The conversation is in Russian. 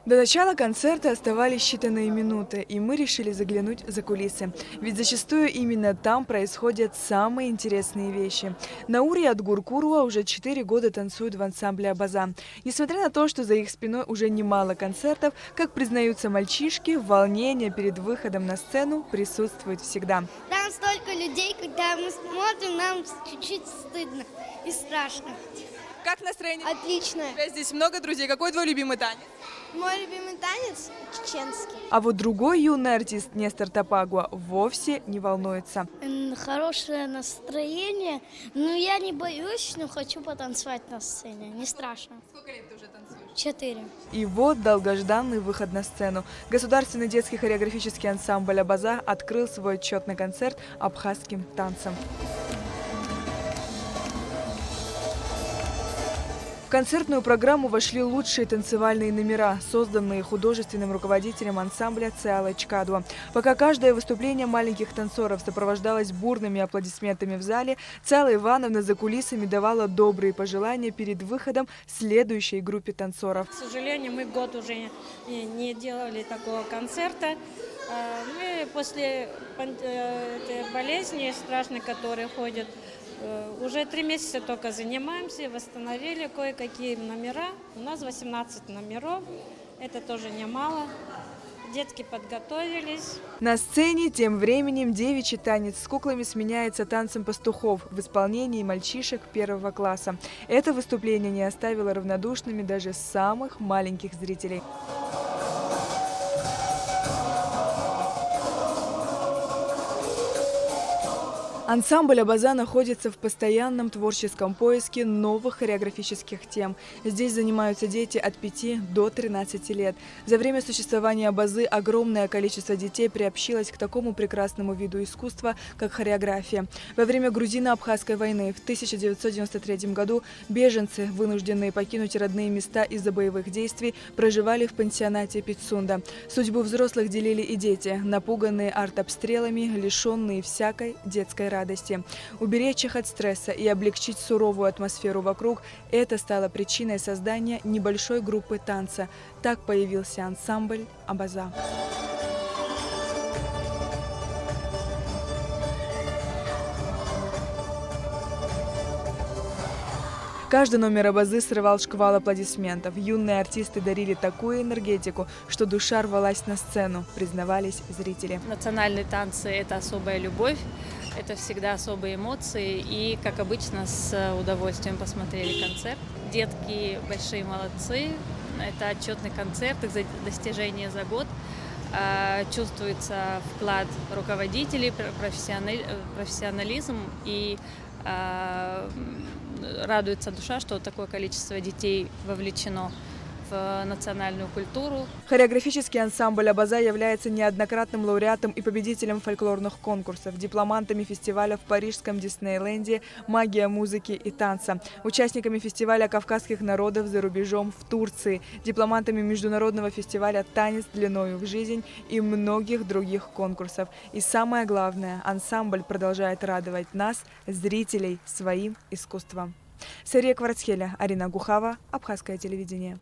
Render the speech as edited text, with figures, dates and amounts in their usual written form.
До начала концерта оставались считанные минуты, и мы решили заглянуть за кулисы. Ведь зачастую именно там происходят самые интересные вещи. Наури Адгуркурова уже 4 года танцуют в ансамбле «Абаза». Несмотря на то, что за их спиной уже немало концертов, как признаются мальчишки, волнение перед выходом на сцену присутствует всегда. Там столько людей, когда мы смотрим, нам чуть-чуть стыдно и страшно. Как настроение? Отлично. У тебя здесь много друзей. Какой твой любимый танец? Мой любимый танец чеченский. А вот другой юный артист Нестор Топагуа вовсе не волнуется. Хорошее настроение. Но я не боюсь, но хочу потанцевать на сцене. Не страшно. Сколько лет ты уже танцуешь? 4. И вот долгожданный выход на сцену. Государственный детский хореографический ансамбль «Абаза» открыл свой отчетный концерт абхазским танцем. В концертную программу вошли лучшие танцевальные номера, созданные художественным руководителем ансамбля Циалой Чкадуа. Пока каждое выступление маленьких танцоров сопровождалось бурными аплодисментами в зале, Циала Ивановна за кулисами давала добрые пожелания перед выходом следующей группе танцоров. К сожалению, мы год уже не делали такого концерта. Мы после этой болезни страшной, которая ходит, уже 3 месяца только занимаемся, восстановили кое-какие номера. У нас 18 номеров, это тоже немало. Детки подготовились. На сцене тем временем девичий танец с куклами сменяется танцем пастухов в исполнении мальчишек 1 класса. Это выступление не оставило равнодушными даже самых маленьких зрителей. Ансамбль «Абаза» находится в постоянном творческом поиске новых хореографических тем. Здесь занимаются дети от 5 до 13 лет. За время существования «Абазы» огромное количество детей приобщилось к такому прекрасному виду искусства, как хореография. Во время грузино-абхазской войны в 1993 году беженцы, вынужденные покинуть родные места из-за боевых действий, проживали в пансионате Пицунда. Судьбу взрослых делили и дети, напуганные артобстрелами, лишенные всякой детской радости. Уберечь их от стресса и облегчить суровую атмосферу вокруг – это стало причиной создания небольшой группы танца. Так появился ансамбль «Абаза». Каждый номер «Абазы» срывал шквал аплодисментов. Юные артисты дарили такую энергетику, что душа рвалась на сцену, признавались зрители. Национальные танцы – это особая любовь, это всегда особые эмоции. И, как обычно, с удовольствием посмотрели концерт. Детки большие молодцы. Это отчетный концерт, их достижения за год. Чувствуется вклад руководителей, профессионализм и радуется душа, что такое количество детей вовлечено в национальную культуру. Хореографический ансамбль «Абаза» является неоднократным лауреатом и победителем фольклорных конкурсов, дипломантами фестиваля в парижском Диснейленде «Магия музыки и танца», участниками фестиваля кавказских народов за рубежом в Турции, дипломантами международного фестиваля «Танец длиною в жизнь» и многих других конкурсов. И самое главное, ансамбль продолжает радовать нас, зрителей, своим искусством. Сария Кварцхеля, Арина Гухава, Абхазское телевидение.